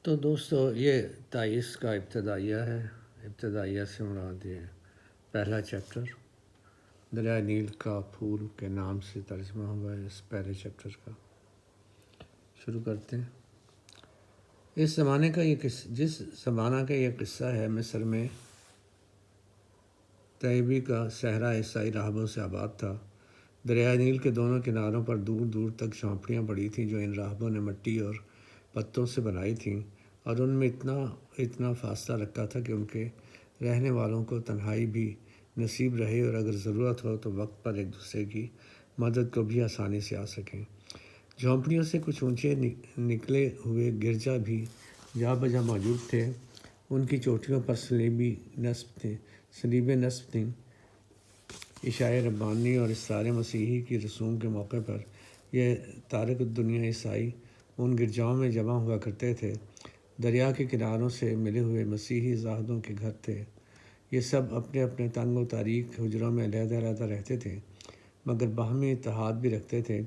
تو دوستو یہ 23 کا ابتدائیہ ہے۔ ابتدائیہ سے مراد یہ پہلا چیپٹر دریائے نیل کا پھول کے نام سے ترجمہ ہوا ہے اس پہلے چیپٹر کا۔ شروع کرتے ہیں۔ جس زمانہ کا یہ قصہ ہے، مصر میں طیبی کا صحرا عیسائی راہبوں سے آباد تھا۔ دریائے نیل کے دونوں کناروں پر دور دور تک جھونپڑیاں پڑی تھیں جو ان راہبوں نے مٹی اور پتوں سے بنائی تھیں، اور ان میں اتنا فاصلہ رکھا تھا کہ ان کے رہنے والوں کو تنہائی بھی نصیب رہے اور اگر ضرورت ہو تو وقت پر ایک دوسرے کی مدد کو بھی آسانی سے آ سکیں۔ جھونپڑیوں سے کچھ اونچے نکلے ہوئے گرجا بھی جا بجا موجود تھے۔ ان کی چوٹیوں پر صلیبیں نصب تھیں۔ عشائے ربانی اور اسرار مسیحی کی رسوم کے موقع پر یہ تارک الدنیا عیسائی ان گرجاؤں میں جمع ہوا کرتے تھے۔ دریا کے کناروں سے ملے ہوئے مسیحی زاہدوں کے گھر تھے۔ یہ سب اپنے اپنے تنگ و تاریک حجروں میں علیحدہ علیحدہ رہتے تھے، مگر باہمی اتحاد بھی رکھتے تھے،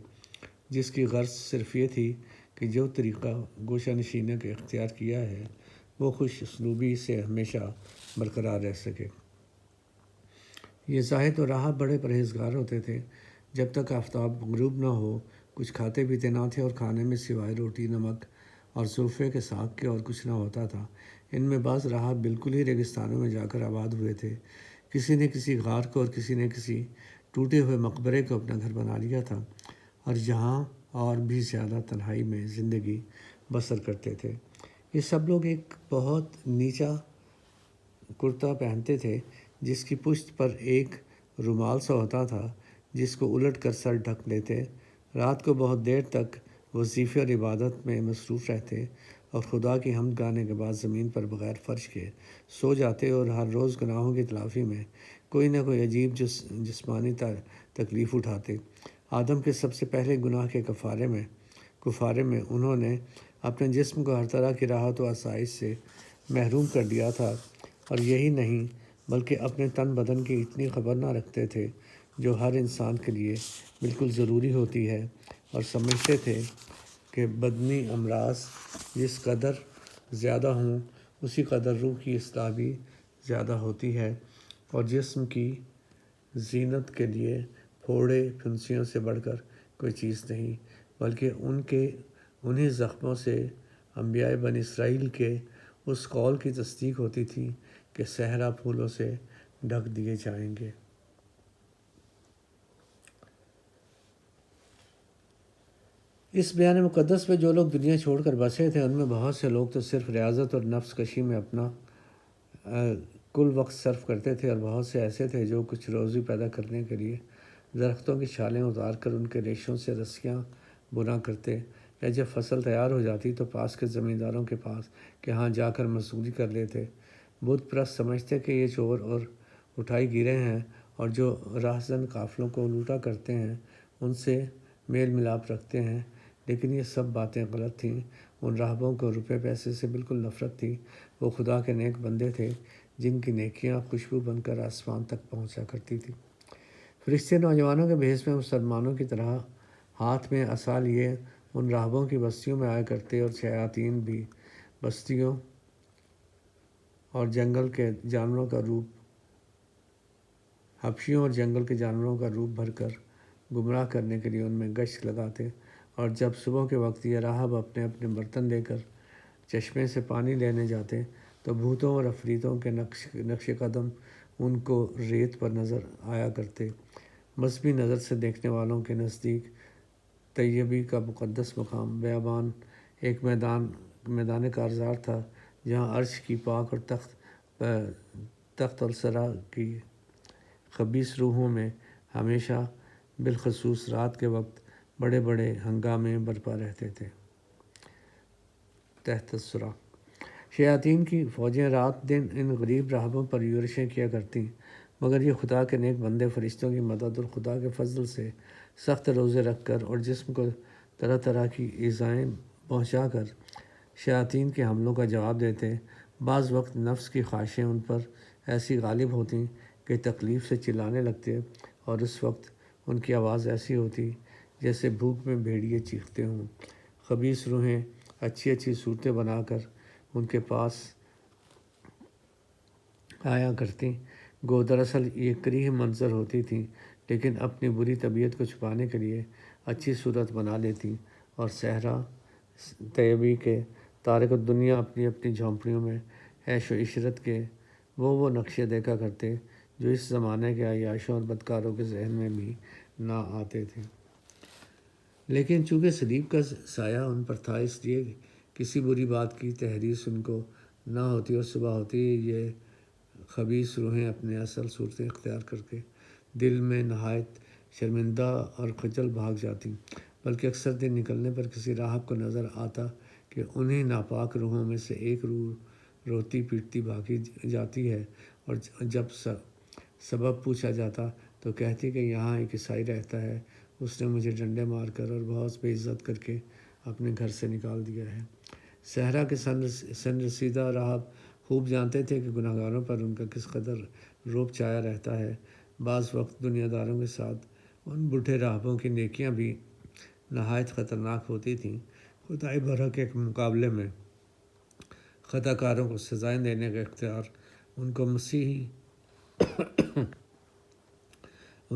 جس کی غرض صرف یہ تھی کہ جو طریقہ گوشہ نشینی کا اختیار کیا ہے وہ خوش اسلوبی سے ہمیشہ برقرار رہ سکے۔ یہ زاہد و راہب بڑے پرہیزگار ہوتے تھے۔ جب تک آفتاب غروب نہ ہو کچھ کھاتے پیتے نہ تھے، اور کھانے میں سوائے روٹی، نمک اور زلفے کے ساگ کے اور کچھ نہ ہوتا تھا۔ ان میں بعض راہب بالکل ہی ریگستانوں میں جا کر آباد ہوئے تھے۔ کسی نے کسی غار کو اور کسی نے کسی ٹوٹے ہوئے مقبرے کو اپنا گھر بنا لیا تھا، اور جہاں اور بھی زیادہ تنہائی میں زندگی بسر کرتے تھے۔ یہ سب لوگ ایک بہت نیچا کرتا پہنتے تھے جس کی پشت پر ایک رومال سا ہوتا تھا، جس کو الٹ کر سر ڈھک لیتے۔ رات کو بہت دیر تک وظیفے اور عبادت میں مصروف رہتے اور خدا کی حمد گانے کے بعد زمین پر بغیر فرش کے سو جاتے، اور ہر روز گناہوں کی تلافی میں کوئی نہ کوئی عجیب جسمانی تکلیف اٹھاتے۔ آدم کے سب سے پہلے گناہ کے کفارے میں انہوں نے اپنے جسم کو ہر طرح کی راحت و آسائش سے محروم کر دیا تھا، اور یہی نہیں بلکہ اپنے تن بدن کی اتنی خبر نہ رکھتے تھے جو ہر انسان کے لیے بالکل ضروری ہوتی ہے، اور سمجھتے تھے کہ بدنی امراض جس قدر زیادہ ہوں اسی قدر روح کی اصلاح بھی زیادہ ہوتی ہے، اور جسم کی زینت کے لیے پھوڑے پھنسیوں سے بڑھ کر کوئی چیز نہیں، بلکہ انہی زخموں سے انبیاء بنی اسرائیل کے اس قول کی تصدیق ہوتی تھی کہ صحرا پھولوں سے ڈھک دیے جائیں گے۔ اس بیان مقدس میں جو لوگ دنیا چھوڑ کر بسے تھے، ان میں بہت سے لوگ تو صرف ریاضت اور نفس کشی میں اپنا کل وقت صرف کرتے تھے، اور بہت سے ایسے تھے جو کچھ روزی پیدا کرنے کے لیے درختوں کی چھالیں اتار کر ان کے ریشوں سے رسیاں بنا کرتے، یا جب فصل تیار ہو جاتی تو پاس کے زمینداروں کے ہاں جا کر مزدوری کر لیتے۔ بت پرست سمجھتے کہ یہ چور اور اٹھائی گیرے ہیں، اور جو راہزن قافلوں کو لوٹا کرتے ہیں ان سے میل ملاپ رکھتے ہیں، لیکن یہ سب باتیں غلط تھیں۔ ان راہبوں کو روپے پیسے سے بالکل نفرت تھی۔ وہ خدا کے نیک بندے تھے جن کی نیکیاں خوشبو بن کر آسمان تک پہنچا کرتی تھی۔ فرشتے نوجوانوں کے بھیس میں مسلمانوں کی طرح ہاتھ میں عصا لیے ان راہبوں کی بستیوں میں آیا کرتے، اور شیاطین بھی بستیوں اور جنگل کے جانوروں کا روپ بھر کر گمراہ کرنے کے لیے ان میں گشت لگاتے، اور جب صبح کے وقت یہ راہب اپنے اپنے برتن لے کر چشمے سے پانی لینے جاتے تو بھوتوں اور عفریتوں کے نقش قدم ان کو ریت پر نظر آیا کرتے۔ مذہبی نظر سے دیکھنے والوں کے نزدیک طیبی کا مقدس مقام بیابان ایک میدان کارزار تھا، جہاں عرش کی پاک اور تخت الثری کی خبیث روحوں میں ہمیشہ بالخصوص رات کے وقت بڑے بڑے ہنگامے برپا رہتے تھے۔ تحت الثری شیاطین کی فوجیں رات دن ان غریب راہبوں پر یورشیں کیا کرتیں، مگر یہ خدا کے نیک بندے فرشتوں کی مدد اور خدا کے فضل سے سخت روزے رکھ کر اور جسم کو طرح طرح کی ایذائیں پہنچا کر شیاطین کے حملوں کا جواب دیتے۔ بعض وقت نفس کی خواہشیں ان پر ایسی غالب ہوتیں کہ تکلیف سے چلانے لگتے، اور اس وقت ان کی آواز ایسی ہوتی جیسے بھوک میں بھیڑیے چیختے ہوں۔ خبیث روحیں اچھی اچھی صورتیں بنا کر ان کے پاس آیا کرتیں، گو دراصل یہ کریہ منظر ہوتی تھیں، لیکن اپنی بری طبیعت کو چھپانے کے لیے اچھی صورت بنا لیتیں، اور صحرا طیبی کے تارک الدنیا اپنی اپنی جھونپڑیوں میں عیش و عشرت کے وہ نقشے دیکھا کرتے جو اس زمانے کے عیاشوں اور بدکاروں کے ذہن میں بھی نہ آتے تھے۔ لیکن چونکہ سلیب کا سایہ ان پر تھا، اس لیے کسی بری بات کی تحریص ان کو نہ ہوتی، اور صبح ہوتی یہ خبیث روحیں اپنے اصل صورتیں اختیار کر کے دل میں نہایت شرمندہ اور خجل بھاگ جاتیں، بلکہ اکثر دن نکلنے پر کسی راہب کو نظر آتا کہ انہیں ناپاک روحوں میں سے ایک روح روتی پیٹتی بھاگی جاتی ہے، اور جب سبب پوچھا جاتا تو کہتی کہ یہاں ایک عیسائی رہتا ہے، اس نے مجھے ڈنڈے مار کر اور بہت بے عزت کر کے اپنے گھر سے نکال دیا ہے۔ صحرا کے سن رسیدہ راہب خوب جانتے تھے کہ گناہ گاروں پر ان کا کس قدر رعب چھایا رہتا ہے۔ بعض وقت دنیا داروں کے ساتھ ان بوڑھے راہبوں کی نیکیاں بھی نہایت خطرناک ہوتی تھیں۔ خدائے برحق کے مقابلے میں خطا کاروں کو سزائیں دینے کا اختیار ان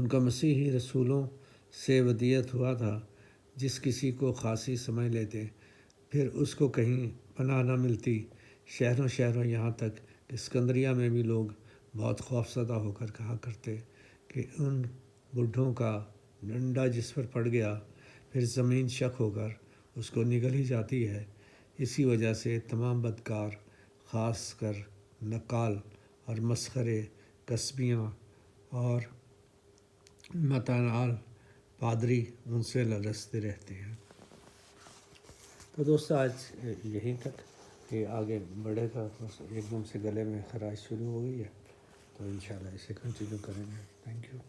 کو مسیحی رسولوں سے ودیعت ہوا تھا۔ جس کسی کو خاصی سمجھ لیتے، پھر اس کو کہیں پناہ نہ ملتی۔ شہروں یہاں تک کہ اسکندریہ میں بھی لوگ بہت خوفزدہ ہو کر کہا کرتے کہ ان بوڑھوں کا ڈنڈا جس پر پڑ گیا، پھر زمین شک ہو کر اس کو نگل ہی جاتی ہے۔ اسی وجہ سے تمام بدکار، خاص کر نقال اور مسخرے قصبیاں اور متنال پادری ان سے لرزتے رہتے ہیں۔ تو دوستو آج یہیں تک، یہ آگے بڑھے گا، ایک دم سے گلے میں خراش شروع ہو گئی ہے، تو انشاءاللہ اسے کنٹینیو کریں گے۔ Thank you.